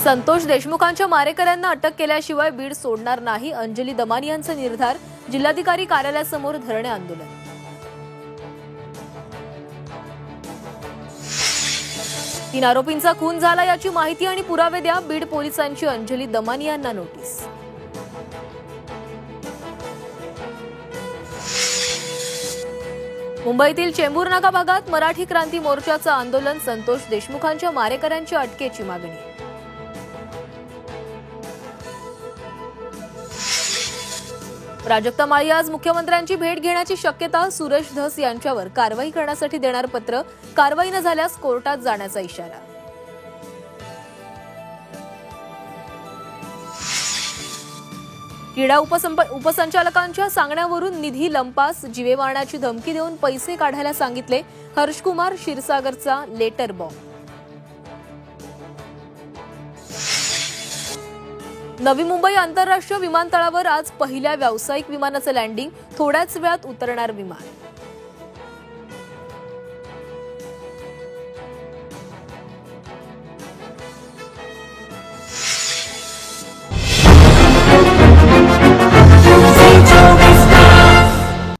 संतोष देशमुखांच्या मारेकऱ्यांना अटक केल्याशिवाय बीड सोडणार नाही, अंजली दमानी यांचा निर्धार. जिल्हाधिकारी कार्यालयासमोर धरणे आंदोलन. तीन आरोपींचा खून झाला याची माहिती आणि पुरावे द्या, बीड पोलिसांची अंजली दमानी यांना नोटीस. मुंबईतील चेंबूर नाका भागात मराठी क्रांती मोर्चाचं आंदोलन. संतोष देशमुखांच्या मारेकऱ्यांच्या अटकेची मागणी. प्राजक्ता माळी आज मुख्यमंत्र्यांची भेट घेण्याची शक्यता. सुरेश धस यांच्यावर कारवाई करण्यासाठी देणार पत्र. कारवाई न झाल्यास कोर्टात जाण्याचा इशारा. क्रीडा उपसंचालकांच्या सांगण्यावरून निधी लंपास. जीवे मारण्याची धमकी देऊन पैसे काढायला सांगितले. हर्षकुमार क्षीरसागरचा लेटर बॉम्ब. नवी मुंबई आंतरराष्ट्रीय विमानतळावर आज पहिल्या व्यावसायिक विमानाचं लँडिंग. थोड्याच वेळात उतरणार विमान.